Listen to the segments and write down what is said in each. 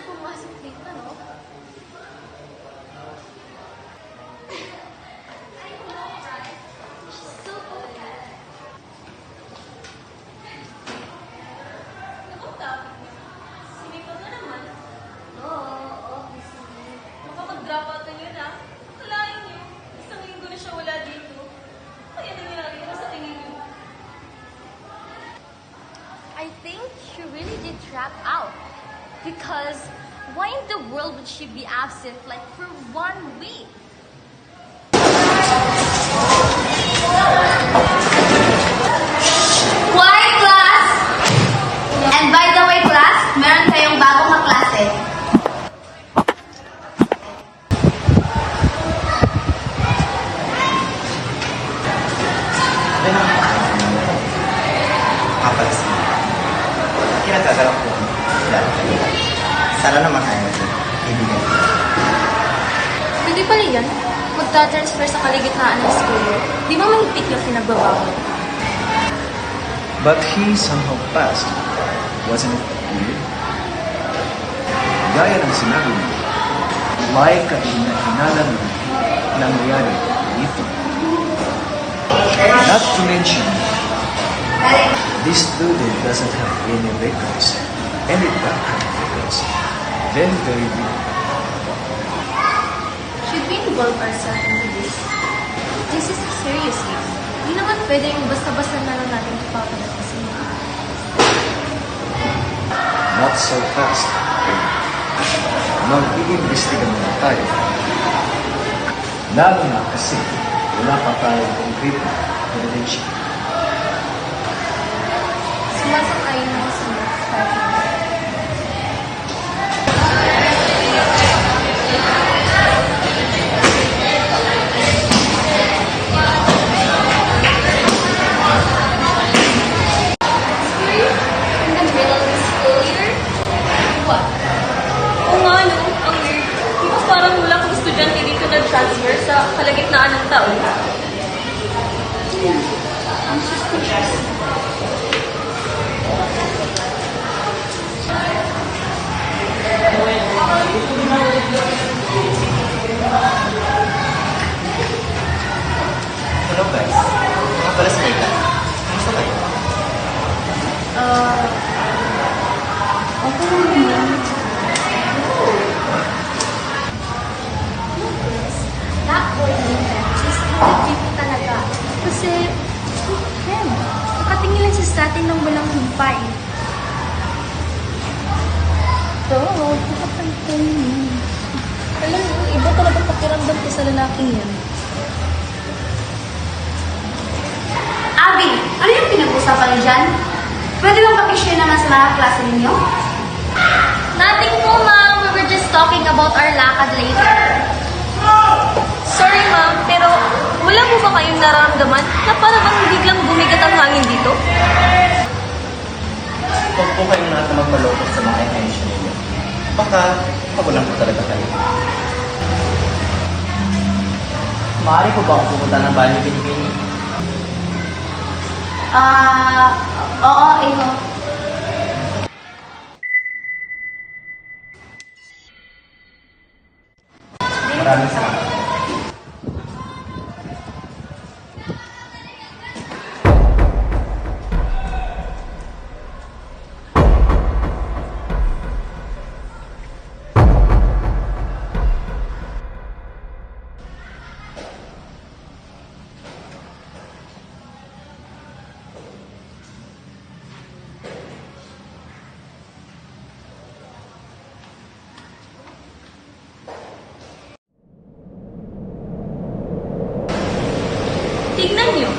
pumasok dito, no? She's so good. Nakunta? Sinipag na naman. Oo, sinipag. Makapag-drop out na yun, ah. Akalain niyo, isang linggo na siya wala dito. Kaya nangyari na sa tingin niyo. I think she really did drop out. Because why in the world would she be absent like for 1 week? Why, class? And by the way, class, meron kayong bagong kaklase. Mapansin. Kinagagalak ko. Sana naman kaya natin. Ibigay. Pwede pala yan. Magta-transfer sa kaligitnaan ng school year. Di ba mahigpit yung pinagbabawal? But he somehow passed. Wasn't it weird? Gaya ng sinabi mo, may kahinahinala mo nangyayari dito. Not to mention, this student doesn't have any records, any background records. Very, very big. Should we involve ourselves into this? This is a serious case. Di naman pwede yung basta-basta na lang natin ipapalat kasi. Not so fast. Mag-iimbestiga muna tayo. Lalo na kasi wala pa tayong concrete na evidence. Sumasang-ayon ako sa next partner. In the middle of the school year? What? Oo nga, no? Ang weird. Di ba parang wala kang estudyante dito nag-transfer sa kalagitnaan ng taon? I'm suspicious. Hello guys. Mga pala sa Nathan. Kamusta kayo? Okay lang naman. That boy Nathan, just legit talaga. Kasi, him, nakatingin lang siya sa atin ng walang humpay. Ito, nakapantay niya. Alam mo, iba talaga pakiramdam ko sa lalaking yan. Abby, ano yung pinag-usapan niyo dyan? Pwede bang pakishare naman sa mga klase ninyo? Nothing po, ma'am. We were just talking about our lakad later. Sorry, ma'am, pero wala po ba kayong nararamdaman na para bang biglang bumigat ang hangin dito? Huwag po kayong lahat na magmalokot sa mga intention ninyo. Baka magulang po talaga kayo. Maaari po ba akong pupunta ng bahay ni Binibini? Oo, Eho. Maraming salamat. Tignan niyo.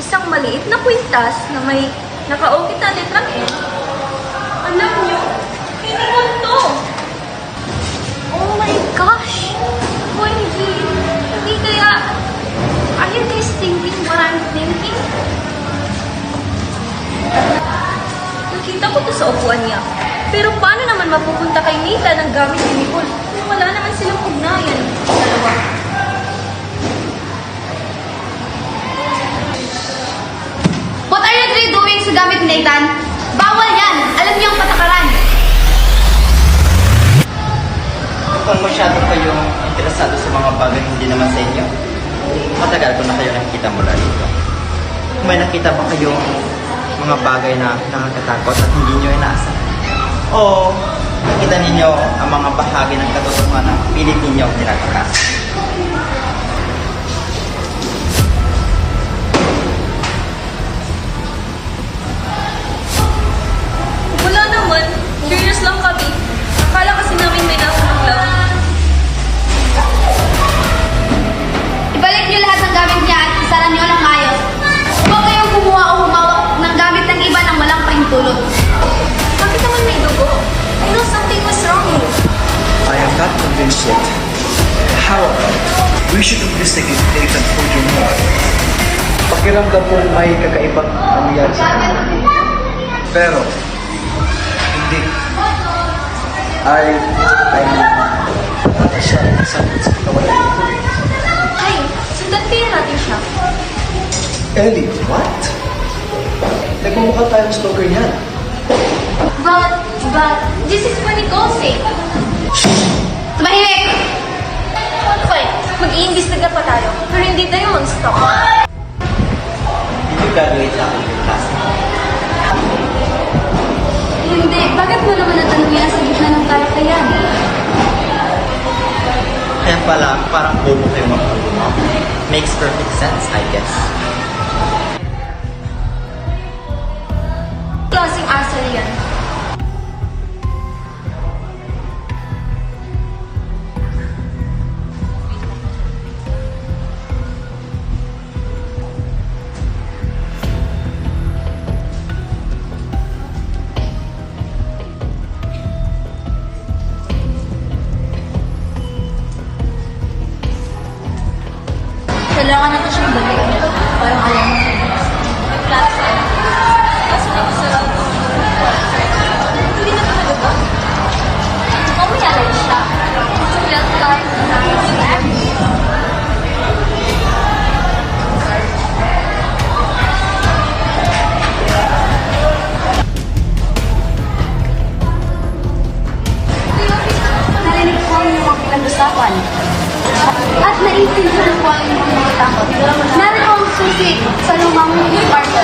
Isang maliit na kwintas na may naka-okit na letrang N. Alam niyo, hiningal to. Oh my gosh! Wendy, hindi kaya... Are you guys thinking what I'm thinking? Nakita ko to sa upuan niya. Pero paano naman mapupunta kay Nita ng gamit ni Nicole kung wala naman silang ugnayan? Dalawa. What are you three doing sa gamit ni Nathan? Bawal yan! Alam niyo ang patakaran! kung masyado kayong interesado sa mga bagay hindi naman sa inyo, matagal ko na kayo nakikita mula dito. Kung may nakita ba kayong mga bagay na nakakatakot at hindi nyo inaasahan, o nakita ninyo ang mga bahagi ng katotohanan na pilit ninyo tinatakas. Wala naman. Curious lang kami. Akala kasi namin may nahulog lang. Ibalik niyo lahat ng gamit niya at isara niyo ng maayos. Huwag kayong kumuha o humawak ng gamit ng iba nang walang pahintulot. Bakit naman may dugo? I know something was wrong here. I am not convinced yet. However, we should investigate Nathan furthermore. Pakiramdam ko may kakaibang nangyayari sa kanya. Pero, hindi. Ay, siya, sa kawalan ito. Ay, sundan kaya natin siya. Ellie, what? Nagmumukha tayong stalker niyan. But, this is what Nicole said. Tumahimik! Okay, mag-iimbestiga pa tayo. Pero hindi tayo mag-stop. Did you graduate sa aking class? Hindi. Bakit mo naman natanong yan sa gitna ng talakayan? Kaya pala, parang bobo kayo magpuro mo. Makes perfect sense, I guess. Klaseng asal yan. Kailangan natin siyang balikan. Parang alam mo. May klase. Kasi nakasarap. Hindi na talaga ba? Mamaya rin siya. Sulat tayo sa si Abby. Narinig ko ang iyong mga pinag-usapan. At naiintindihan ko ang iyong mga takot. Narito ang susi sa lumang kwarto.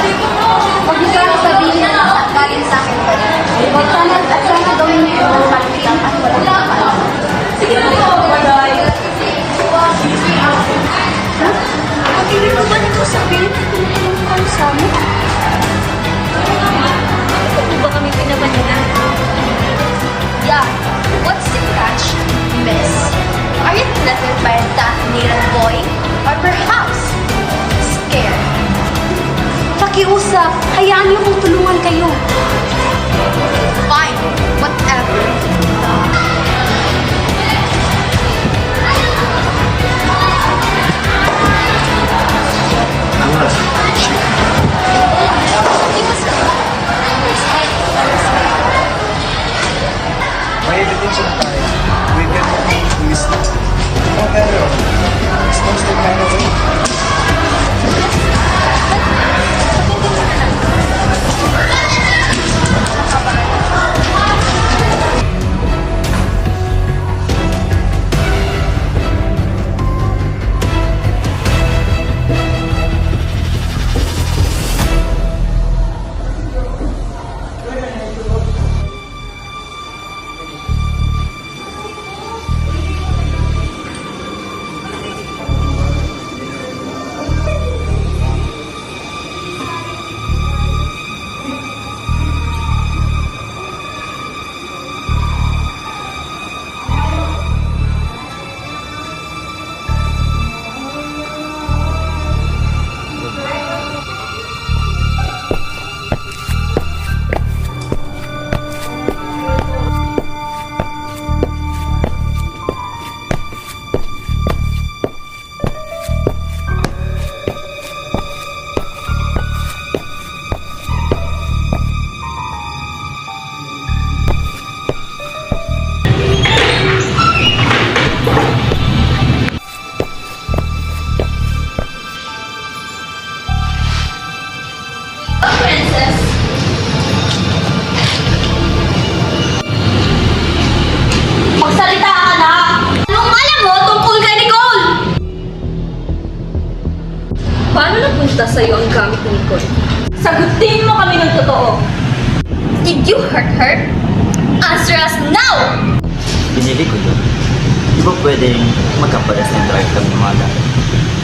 Huwag niyo sana sabihin na galing sa akin pa rin. Huwag sana at sana gawin niyo yung malitan at walang kapal. Sige na po, bagay. Pag-ibig mo ba nito sabihin na tinutulong ko sa amin? Ano ba kami pinabalikan? Yeah, what's the catch, miss? Are you threatened by that native boy? Or perhaps, scared? Pakiusap, hayaan niyo kong tulungan kayo. Fine, whatever. Ang nasa. Sagutin mo kami ng totoo. Did you hurt her? Answer us now! Binili ko yun. Di ba pwedeng magkapares ng drive kami ng mga dati?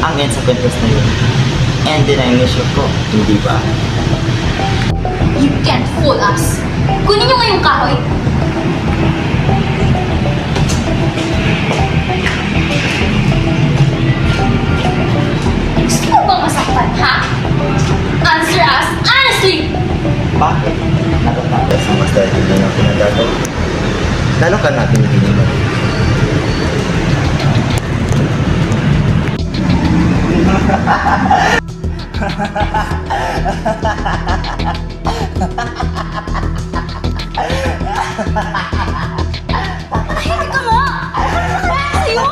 Ang end sa contest na yun. And din ang issue ko, hindi ba? You can't fool us. Kunin nyo ngayong kahoy. Gusto mo bang masaktan, ha? Answer us honestly! Bakit? Nakatakas ang mas dahil hindi na pinagagawa. Lalo ka natin binimag. Tahimik ka nga! Ano ba sa'yo?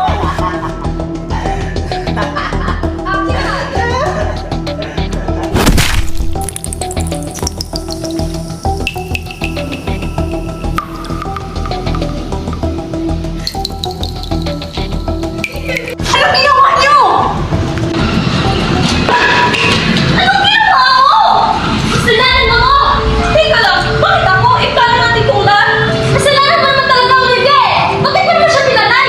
Akin! Anong ginawa niyo? Anong ginawa mo? Kasalanan mo ko! Teka lang, bakit ako? Eh, paano natin tunggal? Kasalanan mo naman talaga ang Rige! Bakit mo naman siya pinanay?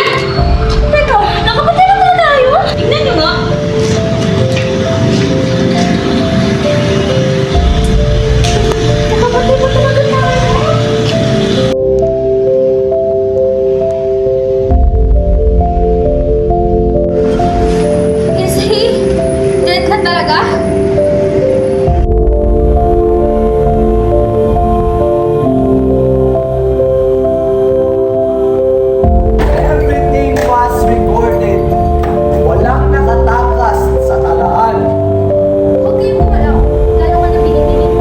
Teka, nakapatay na pala tayo? Tignan niyo nga. Nakapatay pa talaga tayo. Is he dead na talaga? Everything was recorded. Walang nakatakas sa talaan. Huwag kayong kumalaw. Lalo ka na binibinig.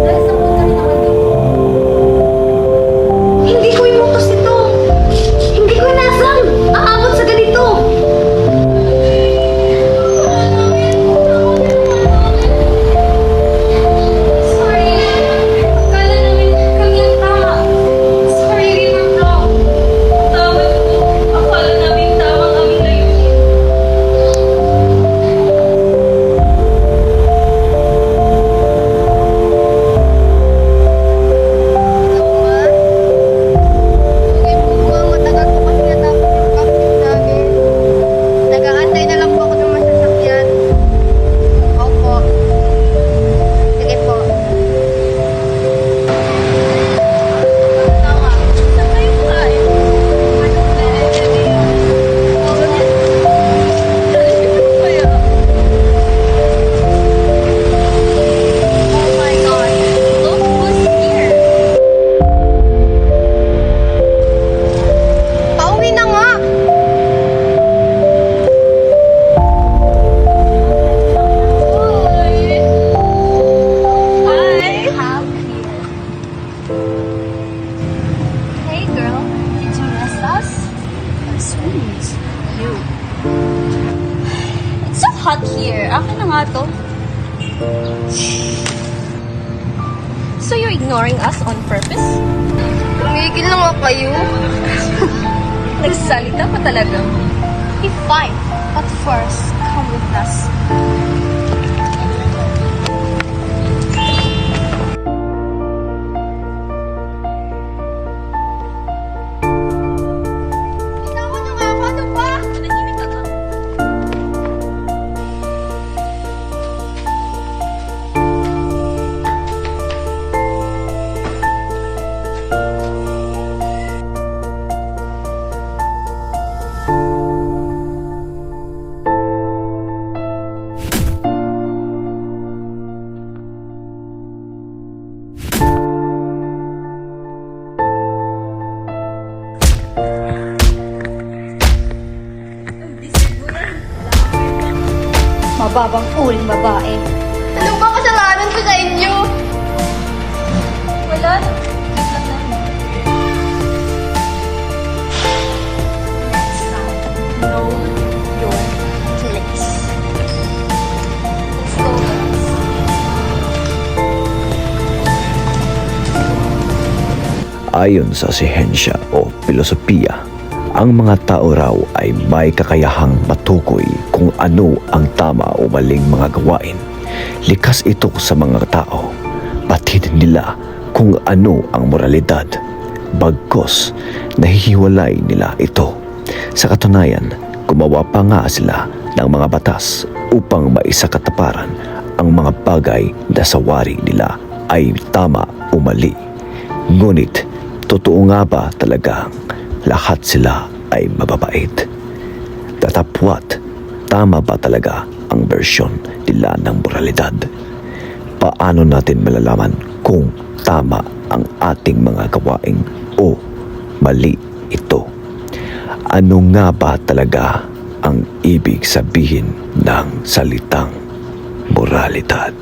Dahil sa punta rin ako dito. Hindi ko imutos ito. Hindi ko inasang aabot sa ganito. Sorry. Akala namin kami ang tama. Sorry, we were wrong. Tawad ko. Akala namin tama ang aming layunin. Matagal po kasi natapos yung practice namin. Nag-aantay na lang po ako ng masasakyan. Opo. Sige po. Tama. Saan kayo kumain? Oh my God. Look who's here. Pauwi na nga! Hi! Have here. Hey girl, did you miss us? As sweet. You. It's so hot here. Akin na nga to. So you're ignoring us on purpose? Tumigil na nga kayo. Nagsalita pa talaga. Be fine. But first, come with us. Bitawan niyo nga ako, ano ba? Manahimik ka nga. Mababang uling babae. Ano ba kasalanan ko sa inyo? Wala na. Wait lang namin. Next time, know your place. Let's go, guys. Ayon sa sihensya o filosofiya, ang mga tao raw ay may kakayahang matukoy kung ano ang tama o maling mga gawain Likas ito sa mga tao. Batid nila kung ano ang moralidad. Bagkos, nahihiwalay nila ito. Sa katunayan, gumawa pa nga sila ng mga batas upang maisakatuparan ang mga bagay na sa wari nila ay tama o mali. Ngunit, totoo nga ba talagang lahat sila ay mababait? Tatapwat, tama ba talaga ang bersyon nila ng moralidad? Paano natin malalaman kung tama ang ating mga gawain o mali ito? Ano nga ba talaga ang ibig sabihin ng salitang moralidad?